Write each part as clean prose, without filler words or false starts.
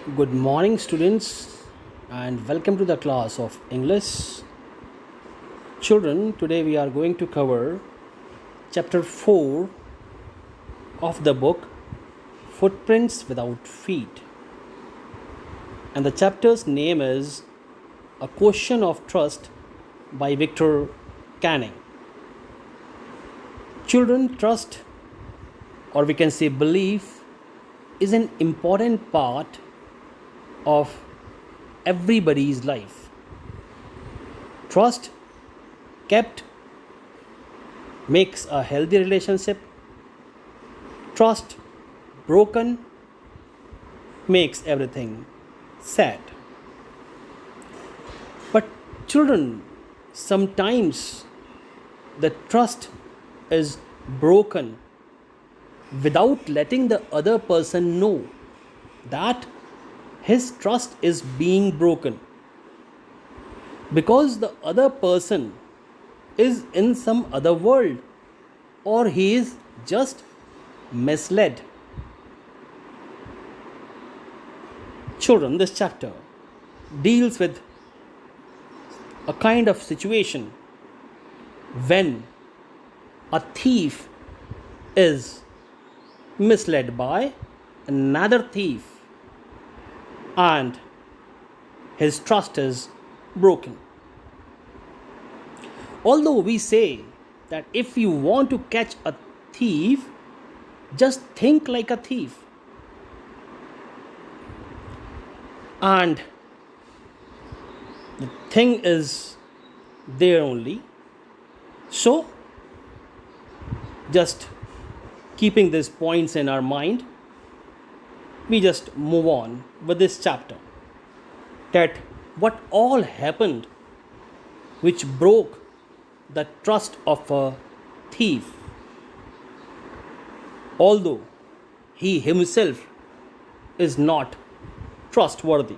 Good morning, students, and welcome to the class of English. Children, today we are going to cover chapter 4 of the book Footprints Without Feet. And the chapter's name is A Question of Trust by Victor Canning. Children, trust, or we can say belief, is an important part of everybody's life. Trust kept makes a healthy relationship. Trust broken makes everything sad. But children, sometimes the trust is broken without letting the other person know that his trust is being broken, because the other person is in some other world, or he is just misled. Children, this chapter deals with a kind of situation when a thief is misled by another thief and his trust is broken. Although we say that if you want to catch a thief, just think like a thief. And the thing is there only. So, just keeping these points in our mind, we just move on with this chapter. That what all happened which broke the trust of a thief, although he himself is not trustworthy.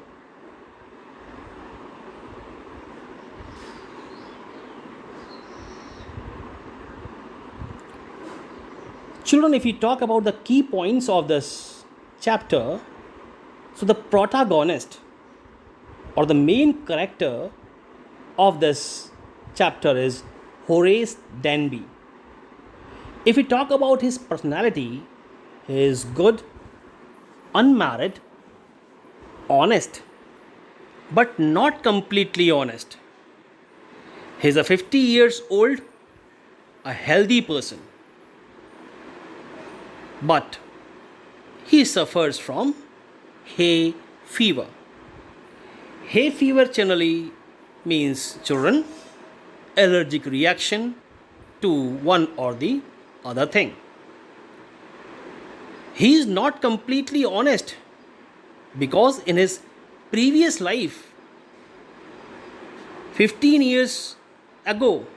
Children, if we talk about the key points of this chapter, so the protagonist or the main character of this chapter is Horace Denby. If we talk about his personality, he is good, unmarried, honest, but not completely honest. He is a 50 years old, a healthy person, but he suffers from hay fever. Hay fever generally means, children, allergic reaction to one or the other thing. He is not completely honest because in his previous life, 15 years ago,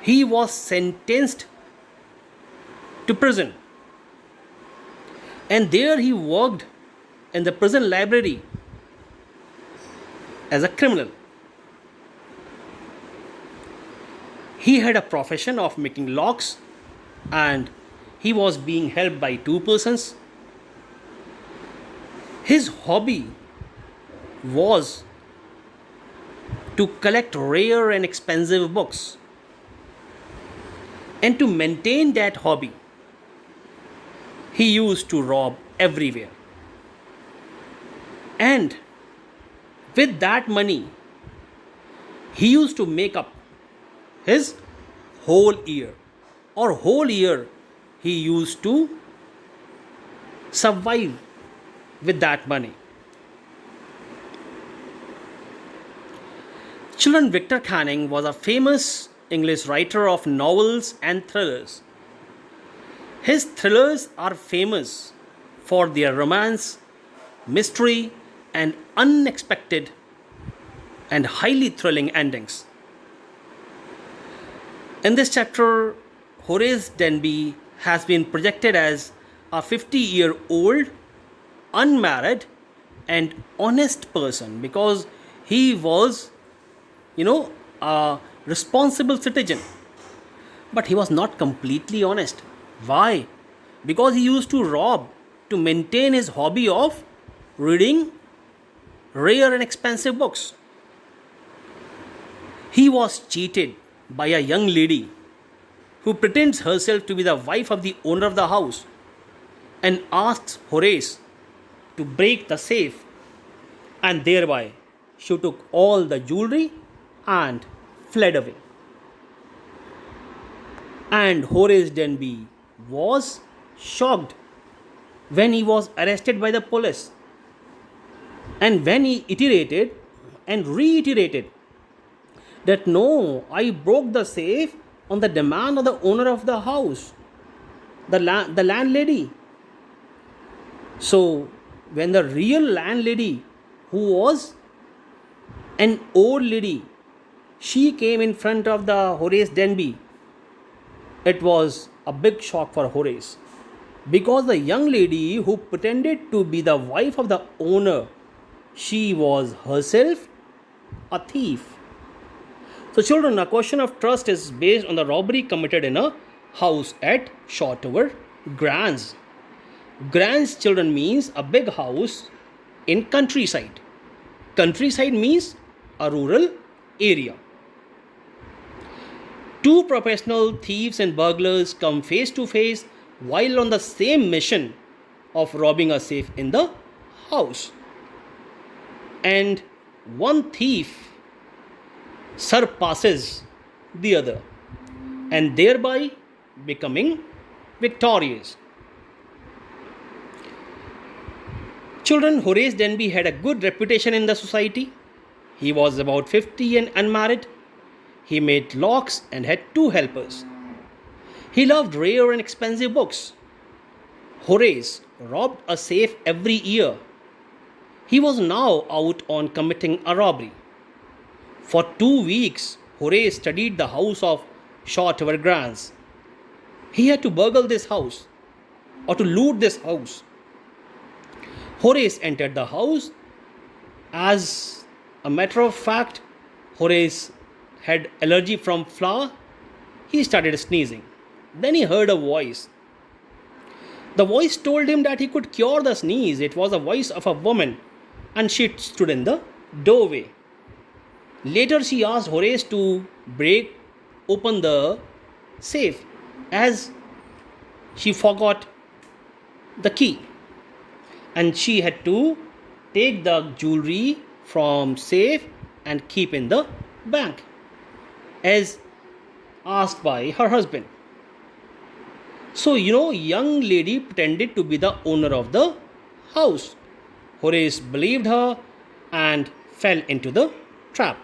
he was sentenced to prison, and there he worked in the prison library as a criminal. He had a profession of making locks, and he was being helped by two persons. His hobby was to collect rare and expensive books. And to maintain that hobby, he used to rob everywhere. And with that money, he used to make up his whole year, or whole year he used to survive with that money. Children, Victor Canning was a famous English writer of novels and thrillers. His thrillers are famous for their romance, mystery, and unexpected and highly thrilling endings. In this chapter, Horace Denby has been projected as a 50-year-old, unmarried, and honest person because he was, a responsible citizen. But he was not completely honest. Why? Because he used to rob to maintain his hobby of reading rare and expensive books. He was cheated by a young lady who pretends herself to be the wife of the owner of the house and asks Horace to break the safe, and thereby she took all the jewelry and fled away. And Horace Denby was shocked when he was arrested by the police, and when he iterated and reiterated that no, I broke the safe on the demand of the owner of the house, the landlady. So, when the real landlady, who was an old lady, she came in front of the Horace Denby, it was a big shock for Horace, because the young lady who pretended to be the wife of the owner, she was herself a thief. So, children, a question of trust is based on the robbery committed in a house at Shotover Grange. Grange, children, means a big house in countryside. Countryside means a rural area. Two professional thieves and burglars come face to face while on the same mission of robbing a safe in the house. And one thief surpasses the other and thereby becoming victorious. Children, Horace Denby had a good reputation in the society. He was about 50 and unmarried. He made locks and had two helpers. He loved rare and expensive books. Horace robbed a safe every year. He was now out on committing a robbery. For 2 weeks, Horace studied the house of Shotover Grange. He had to burgle this house or to loot this house. Horace entered the house. As a matter of fact, Horace had allergy from flour. He started sneezing. Then he heard a voice. The voice told him that he could cure the sneeze. It was the voice of a woman, and she stood in the doorway. Later, she asked Horace to break open the safe as she forgot the key, and she had to take the jewelry from safe and keep in the bank as asked by her husband. So, young lady pretended to be the owner of the house. Horace believed her and fell into the trap.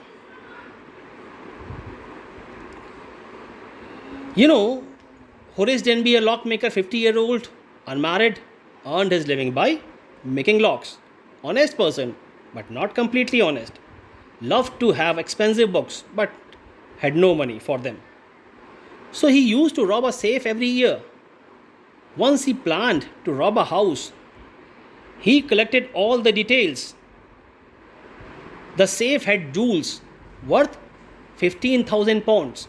Horace Denby, a lockmaker, 50-year-old, unmarried, earned his living by making locks. Honest person, but not completely honest. Loved to have expensive books, but had no money for them. So he used to rob a safe every year. Once he planned to rob a house. He collected all the details. The safe had jewels worth 15,000 pounds.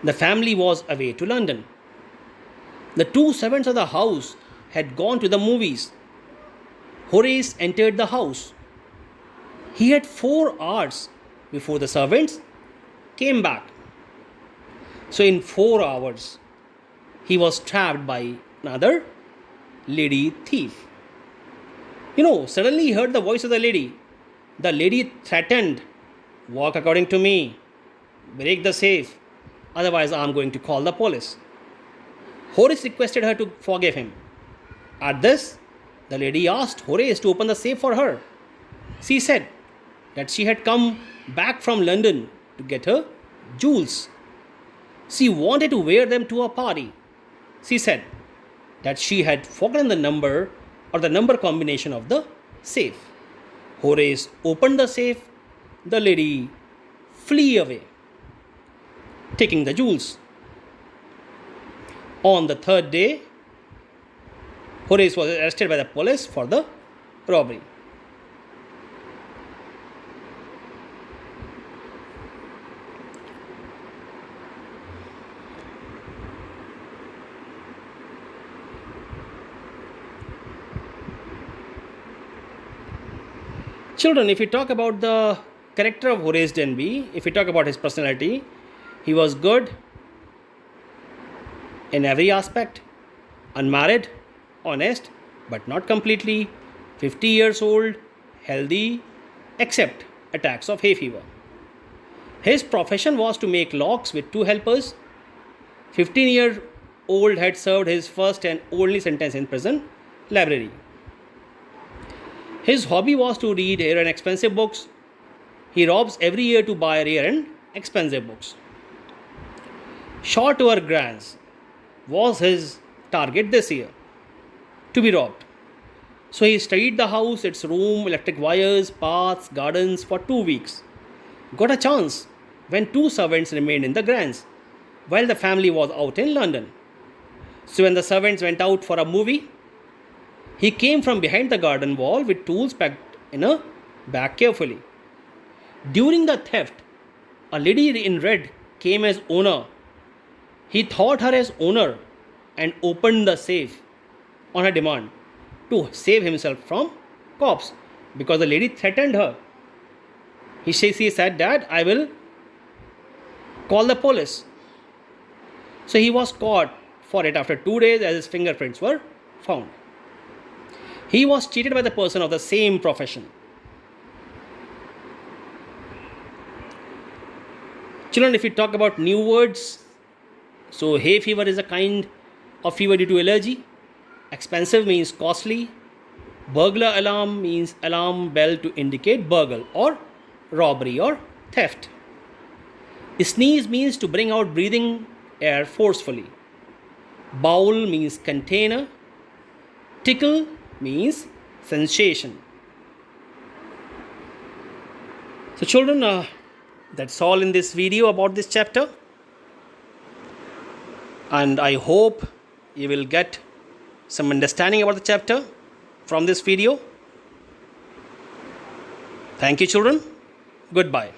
The family was away to London. The two servants of the house had gone to the movies. Horace entered the house. He had 4 hours before the servants came back. So, in 4 hours, he was trapped by another lady thief. Suddenly he heard the voice of the lady. The lady threatened, "Walk according to me, break the safe, otherwise I am going to call the police." Horace requested her to forgive him. At this, the lady asked Horace to open the safe for her. She said that she had come back from London to get her jewels. She wanted to wear them to a party. She said that she had forgotten the number or the number combination of the safe. Horace opened the safe. The lady flee away, taking the jewels. On the third day, Horace was arrested by the police for the robbery. Children, if we talk about the character of Horace Denby, if we talk about his personality, he was good in every aspect, unmarried, honest, but not completely, 50 years old, healthy, except attacks of hay fever. His profession was to make locks with two helpers. 15-year-old had served his first and only sentence in prison library. His hobby was to read rare and expensive books. He robs every year to buy rare and expensive books. Short tour grants was his target this year, to be robbed. So he studied the house, its room, electric wires, paths, gardens for 2 weeks. Got a chance when two servants remained in the grants while the family was out in London. So when the servants went out for a movie, he came from behind the garden wall with tools packed in a bag carefully. During the theft, a lady in red came as owner. He thought her as owner and opened the safe on her demand to save himself from cops because the lady threatened her. She said that I will call the police. So he was caught for it after 2 days as his fingerprints were found. He was cheated by the person of the same profession. Children, if we talk about new words, so hay fever is a kind of fever due to allergy. Expensive means costly. Burglar alarm means alarm bell to indicate burgle or robbery or theft. Sneeze means to bring out breathing air forcefully. Bowl means container. Tickle means sensation. So children, that's all in this video about this chapter. And I hope you will get some understanding about the chapter from this video. Thank you children. Goodbye.